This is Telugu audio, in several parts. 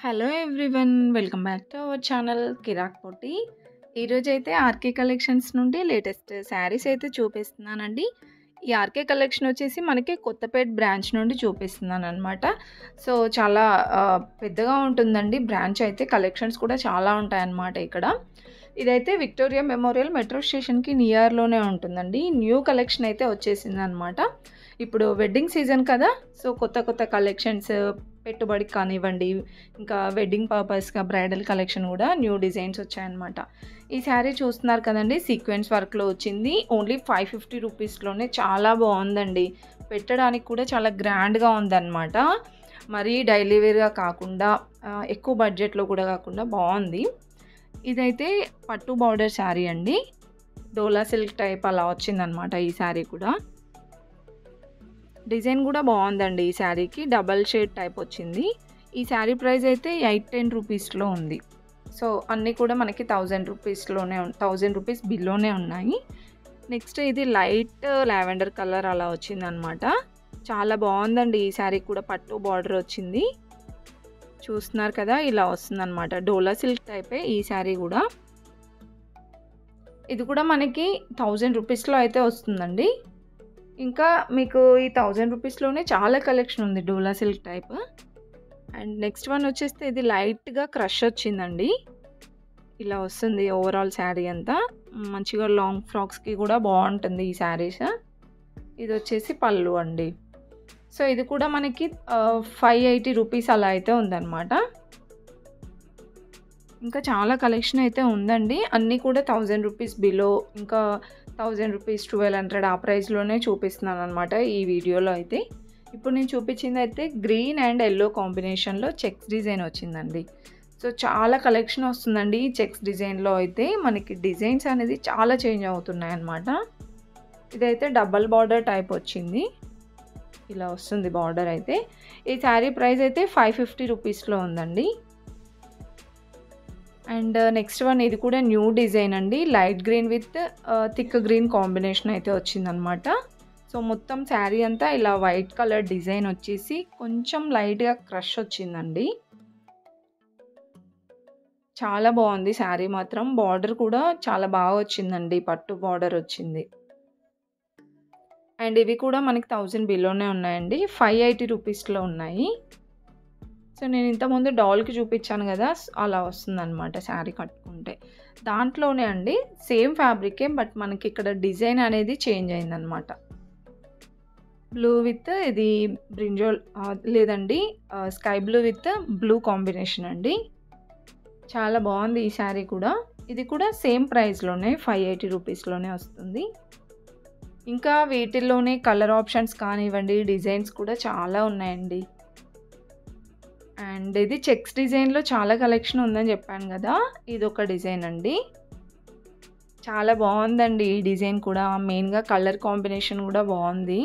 Hello everyone. Welcome back to our channel Kiraak Poti. ఈరోజైతే ఆర్కే కలెక్షన్స్ నుండి లేటెస్ట్ శారీస్ అయితే చూపిస్తున్నానండి. ఈ ఆర్కే కలెక్షన్ వచ్చేసి మనకి కొత్తపేట బ్రాంచ్ నుండి చూపిస్తున్నాననమాట. సో చాలా పెద్దగా ఉంటుందండి బ్రాంచ్ అయితే. కలెక్షన్స్ కూడా చాలా ఉంటాయన్నమాట ఇక్కడ. ఇదైతే విక్టోరియా మెమోరియల్ మెట్రో స్టేషన్కి నియర్లోనే ఉంటుందండి. న్యూ కలెక్షన్ అయితే వచ్చేసిందనమాట. ఇప్పుడు వెడ్డింగ్ సీజన్ కదా, సో కొత్త కొత్త కలెక్షన్స్ పెట్టుబడికి కానివ్వండి, ఇంకా వెడ్డింగ్ పర్పస్గా బ్రైడల్ కలెక్షన్ కూడా న్యూ డిజైన్స్ వచ్చాయన్నమాట. ఈ శారీ చూస్తున్నారు కదండి, సీక్వెన్స్ వర్క్లో వచ్చింది. ఓన్లీ 550 రూపీస్లోనే చాలా బాగుందండి. పెట్టడానికి కూడా చాలా గ్రాండ్గా ఉందన్నమాట. మరీ డైలీ వేర్గా కాకుండా ఎక్కువ బడ్జెట్లో కూడా కాకుండా బాగుంది. ఇదైతే పట్టు బార్డర్ శారీ అండి. డోలా సిల్క్ టైప్ అలా వచ్చిందనమాట. ఈ శారీ కూడా డిజైన్ కూడా బాగుందండి. ఈ శారీకి డబల్ షేడ్ టైప్ వచ్చింది. ఈ శారీ ప్రైస్ అయితే 810 రూపీస్లో ఉంది. సో అన్నీ కూడా మనకి 1000 రూపీస్లోనే 1000 రూపీస్ బిల్లోనే ఉన్నాయి. నెక్స్ట్ ఇది లైట్ లావెండర్ కలర్ అలా వచ్చిందనమాట. చాలా బాగుందండి. ఈ శారీ కూడా పట్టు బార్డర్ వచ్చింది. చూస్తున్నారు కదా, ఇలా వస్తుందన్నమాట. డోలా సిల్క్ టైపే ఈ శారీ కూడా. ఇది కూడా మనకి 1000 రూపీస్లో అయితే వస్తుందండి. ఇంకా మీకు ఈ 1000 రూపీస్లోనే చాలా కలెక్షన్ ఉంది Dola silk type. And next one వచ్చేస్తే ఇది లైట్గా క్రష్ వచ్చిందండి. ఇలా వస్తుంది ఓవరాల్ శారీ అంతా. మంచిగా లాంగ్ ఫ్రాక్స్కి కూడా బాగుంటుంది ఈ శారీస్. ఇది వచ్చేసి పళ్ళు అండి. సో ఇది కూడా మనకి 580 రూపీస్ అలా అయితే ఉందన్నమాట. ఇంకా చాలా కలెక్షన్ అయితే ఉందండి. అన్నీ కూడా 1000 రూపీస్ బిలో, ఇంకా 1000 రూపీస్ 1200 ఆ ప్రైస్లోనే చూపిస్తున్నాను అనమాట ఈ వీడియోలో అయితే. ఇప్పుడు నేను చూపించింది అయితే గ్రీన్ అండ్ ఎల్లో కాంబినేషన్లో చెక్స్ డిజైన్ వచ్చిందండి. సో చాలా కలెక్షన్ వస్తుందండి ఈ చెక్స్ డిజైన్లో అయితే. మనకి డిజైన్స్ అనేది చాలా చేంజ్ అవుతున్నాయి అన్నమాట. ఇదైతే డబల్ బార్డర్ టైప్ వచ్చింది. ఇలా వస్తుంది బార్డర్ అయితే. ఈ శారీ ప్రైస్ అయితే 550 రూపీస్లో ఉందండి. అండ్ నెక్స్ట్ వన్ ఇది కూడా న్యూ డిజైన్ అండి. Light green with thick green combination అయితే వచ్చిందనమాట. సో మొత్తం శారీ అంతా ఇలా వైట్ కలర్ డిజైన్ వచ్చేసి కొంచెం లైట్గా క్రష్ వచ్చిందండి. చాలా బాగుంది శారీ మాత్రం. బార్డర్ కూడా చాలా బాగా వచ్చిందండి. పట్టు బార్డర్ వచ్చింది. అండ్ ఇవి కూడా మనకి 1000 బిలోనే ఉన్నాయండి. 580 రూపీస్లో ఉన్నాయి. సో నేను ఇంతకుముందు డాల్కి చూపించాను కదా, అలా వస్తుందన్నమాట శారీ కట్టుకుంటే. దాంట్లోనే అండి సేమ్ ఫ్యాబ్రికే, బట్ మనకి ఇక్కడ డిజైన్ అనేది చేంజ్ అయిందనమాట. బ్లూ విత్ ఇది బ్రింజోల్ లేదండి, sky blue with blue combination అండి. చాలా బాగుంది ఈ శారీ కూడా. ఇది కూడా సేమ్ ప్రైస్లోనే 580 రూపీస్లోనే వస్తుంది. ఇంకా వీటిల్లోనే కలర్ ఆప్షన్స్ కానివ్వండి, డిజైన్స్ కూడా చాలా ఉన్నాయండి. అండ్ ఇది చెక్స్ డిజైన్లో చాలా కలెక్షన్ ఉందని చెప్పాను కదా, ఇది ఒక డిజైన్ అండి. చాలా బాగుందండి ఈ డిజైన్ కూడా. మెయిన్గా కలర్ కాంబినేషన్ కూడా బాగుంది.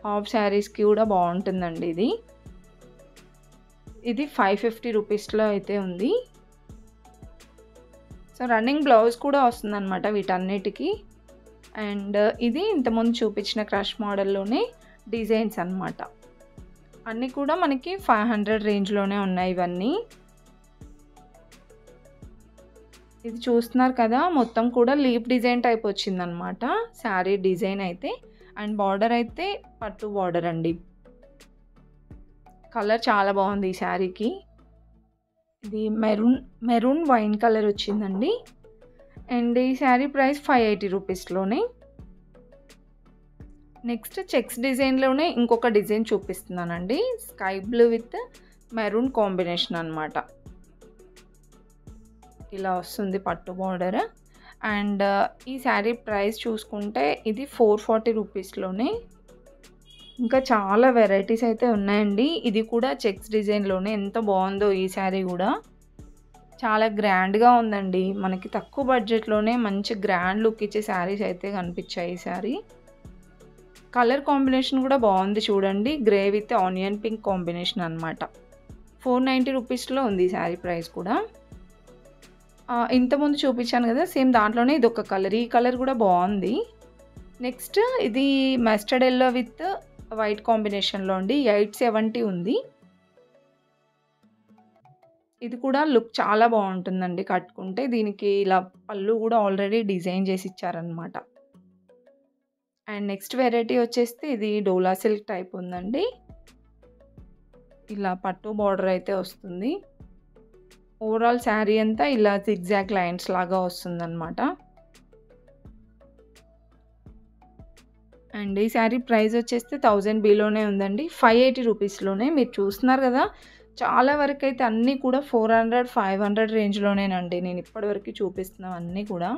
హాఫ్ శారీస్కి కూడా బాగుంటుందండి ఇది. ఇది 550 రూపీస్లో అయితే ఉంది. సో రన్నింగ్ బ్లౌజ్ కూడా వస్తుందన్నమాట వీటన్నిటికీ. అండ్ ఇది ఇంతకుముందు చూపించిన క్రష్ మోడల్లోనే డిజైన్స్ అన్నమాట. అన్నీ కూడా మనకి 500 రేంజ్లోనే ఉన్నాయి ఇవన్నీ. ఇది చూస్తున్నారు కదా, మొత్తం కూడా లీఫ్ డిజైన్ టైప్ వచ్చిందనమాట శారీ డిజైన్ అయితే. అండ్ బార్డర్ అయితే పట్టు బార్డర్ అండి. కలర్ చాలా బాగుంది ఈ శారీకి. ఇది మెరూన్ వైన్ కలర్ వచ్చిందండి. అండ్ ఈ శారీ ప్రైస్ 580 రూపీస్లోనే. నెక్స్ట్ చెక్స్ డిజైన్లోనే ఇంకొక డిజైన్ చూపిస్తున్నానండి. Sky blue with maroon combination అనమాట. ఇలా వస్తుంది పట్టు బార్డర్. అండ్ ఈ శారీ ప్రైస్ చూసుకుంటే ఇది 440 రూపీస్లోనే. ఇంకా చాలా వెరైటీస్ అయితే ఉన్నాయండి. ఇది కూడా చెక్స్ డిజైన్లోనే. ఎంత బాగుందో ఈ శారీ కూడా. చాలా గ్రాండ్గా ఉందండి. మనకి తక్కువ బడ్జెట్లోనే మంచి గ్రాండ్ లుక్ ఇచ్చే శారీస్ అయితే కనిపించాయి ఈ శారీ. కలర్ కాంబినేషన్ కూడా బాగుంది చూడండి. Grey with onion pink combination అనమాట. 490 రూపీస్లో ఉంది ఈ శారీ ప్రైస్ కూడా. ఇంతకుముందు చూపించాను కదా, సేమ్ దాంట్లోనే ఇది ఒక కలర్. ఈ కలర్ కూడా బాగుంది. నెక్స్ట్ ఇది మస్టర్డ్ ఎల్లో విత్ వైట్ కాంబినేషన్లో అండి. 870 ఉంది. ఇది కూడా లుక్ చాలా బావుంటుందండి కట్టుకుంటే. దీనికి ఇలా పళ్ళు గూడా ఆల్రెడీ డిజైన్ చేసి ఇచ్చారనమాట. అండ్ నెక్స్ట్ వెరైటీ వచ్చేసి ఇది డోలా సిల్క్ టైప్ ఉందండి. ఇలా పట్టు బార్డర్ అయితే వస్తుంది. ఓవరాల్ శారీ అంతా ఇలా జిగ్‌జాగ్ లైన్స్ లాగా వస్తుందనమాట. అండ్ ఈ శారీ ప్రైస్ వచ్చేస్తే 1000 బిలోనే ఉందండి. 580 రూపీస్‌లోనే మీరు చూస్తున్నారు గదా! చాలా వరకైతే అన్నీ కూడా 400, 500 రేంజ్‌లోనేనండి. నేను ఇప్పటివరకు చూపిస్తున్నవన్నీ కూడా.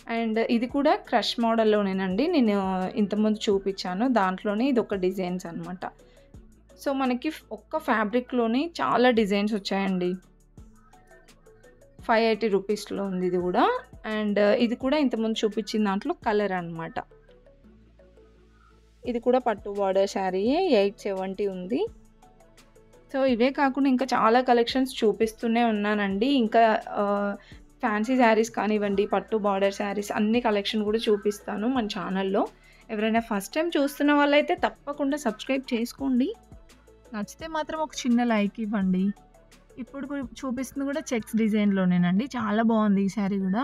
అండ్ ఇది కూడా క్రష్ మోడల్‌లోనేనండి. నేను ఇంతకుముందు చూపిచ్చాను. దాంట్లోనే ఇదొక డిజైన్స్ అనమాట. సో, మనకి ఒక్క ఫ్యాబ్రిక్‌లోనే చాలా డిజైన్స్ వచ్చాయండి. 580 రూపీస్‌లో ఉంది ఇది గూడా. అండ్ ఇది కూడా ఇంతకుముందు చూపిచ్చిన దాంట్లో కలర్ అనమాట. ఇది కూడా పట్టు బార్డర్ శారీయే 870 ఉంది. సో, ఇవే కాకుండా ఇంకా చాలా కలెక్షన్స్ చూపిస్తూనే ఉన్నానండి. ఇంకా ఫ్యాన్సీ శారీస్ కానివ్వండి, పట్టు బార్డర్ శారీస్ అన్ని కలెక్షన్ కూడా చూపిస్తాను మన ఛానల్‌లో. ఎవరైనా ఫస్ట్ టైమ్ చూస్తున్న వాళ్ళైతే తప్పకుండా సబ్స్క్రైబ్ చేసుకోండి. నచ్చితే మాత్రం ఒక చిన్న లైక్ ఇవ్వండి. ఇప్పుడు చూపిస్తుంది కూడా చెక్స్ డిజైన్‌లోనేనండి. చాలా బాగుంది ఈ శారీ కూడా.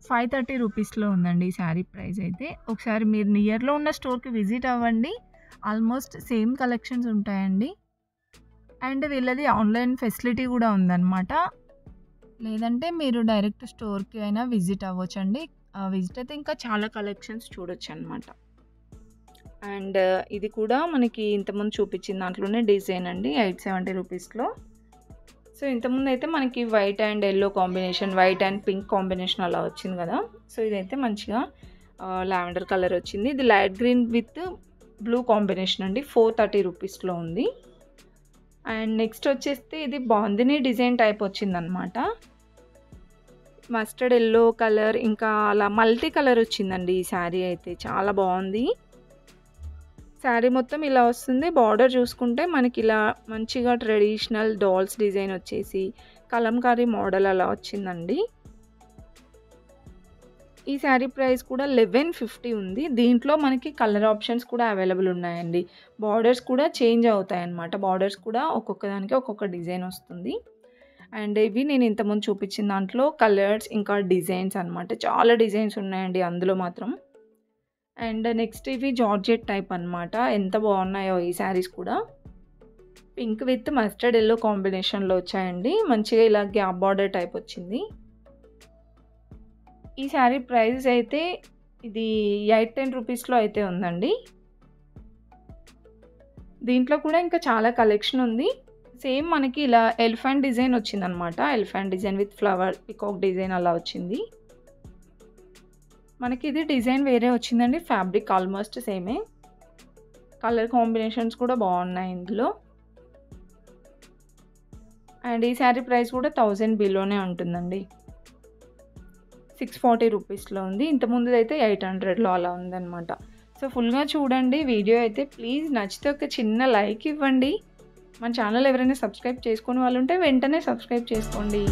530 రూపీస్‌లో ఉందండి ఈ శారీ ప్రైస్ అయితే. ఒకసారి మీరు నియర్‌లో ఉన్న స్టోర్‌కి విజిట్ అవ్వండి. ఆల్మోస్ట్ సేమ్ కలెక్షన్స్ ఉంటాయండి. అండ్ వీళ్ళది ఆన్‌లైన్ ఫెసిలిటీ కూడా ఉందన్నమాట. లేదంటే మీరు డైరెక్ట్ స్టోర్‌కి అయినా విజిట్ అవ్వొచ్చండి. విజిట్ అయితే ఇంకా చాలా కలెక్షన్స్ చూడొచ్చనమాట. అండ్ ఇది కూడా మనకి ఇంతకుముందు చూపించిన దాంట్లోనే డిజైన్ అండి 870 రూపీస్‌లో. సో, ఇంతకుముందు అయితే మనకి white and yellow combination, white and pink combination అలా వచ్చింది కదా! సో, ఇదైతే మంచిగా లావెండర్ కలర్ వచ్చింది. ఇది light green with blue combination అండి. 430 రూపీస్‌లో ఉంది. అండ్ నెక్స్ట్ వచ్చేస్తే ఇది బాందిని డిజైన్ టైప్ వచ్చిందనమాట. మస్టర్డ్ యెల్లో కలర్ ఇంకా అలా మల్టీ కలర్ వచ్చిందండి ఈ శారీ అయితే. చాలా బాగుంది. శారీ మొత్తం ఇలా వస్తుంది. బార్డర్ చూసుకుంటే మనకి ఇలా మంచిగా ట్రెడిషనల్ డాల్స్ డిజైన్ వచ్చేసి కలంకారీ మోడల్ అలా వచ్చిందండి. ఈ శారీ ప్రైస్ కూడా 1150 ఉంది. దీంట్లో మనకి కలర్ ఆప్షన్స్ కూడా అవైలబుల్ ఉన్నాయండి. బార్డర్స్ కూడా చేంజ్ అవుతాయన్నమాట. బార్డర్స్ కూడా ఒక్కొక్క దానికి ఒక్కొక్క డిజైన్ వస్తుంది. అండ్ ఇవి నేను ఇంతకుముందు చూపించిన దాంట్లో కలర్స్ ఇంకా డిజైన్స్ అనమాట. చాలా డిజైన్స్ ఉన్నాయండి అందులో మాత్రం. అండ్ నెక్స్ట్ ఇవి జార్జెట్ టైప్ అనమాట. ఎంత బాగున్నాయో ఈ శారీస్ కూడా. పింక్ విత్ మస్టర్డ్ యెల్లో కాంబినేషన్‌లో వచ్చాయండి. మంచిగా ఇలా గ్యాప్ బార్డర్ టైప్ వచ్చింది. ఈ శారీ ప్రైస్ అయితే ఇది 810 రూపీస్‌లో అయితే ఉందండి. దీంట్లో కూడా ఇంకా చాలా కలెక్షన్ ఉంది. సేమ్ మనకి ఇలా ఎలిఫెంట్ డిజైన్ వచ్చిందనమాట. Elephant design with flower, peacock design అలా వచ్చింది. మనకి ఇది డిజైన్ వేరే వచ్చిందండి. ఫ్యాబ్రిక్ ఆల్మోస్ట్ సేమే. కలర్ కాంబినేషన్స్ కూడా బాగున్నాయి ఇందులో. అండ్ ఈ శారీ ప్రైస్ కూడా 1000 బిలోనే ఉంటుందండి. 640 రూపీస్‌లో ఉంది. ఇంతకుముందుదైతే 800లో అలా ఉందన్నమాట. సో, ఫుల్‌గా చూడండి వీడియో అయితే. ప్లీజ్ నచ్చితే ఒక చిన్న లైక్ ఇవ్వండి. మన ఛానల్ ఎవరైనా సబ్స్క్రైబ్ చేసుకోని వాళ్ళు ఉంటే వెంటనే సబ్స్క్రైబ్ చేసుకోండి.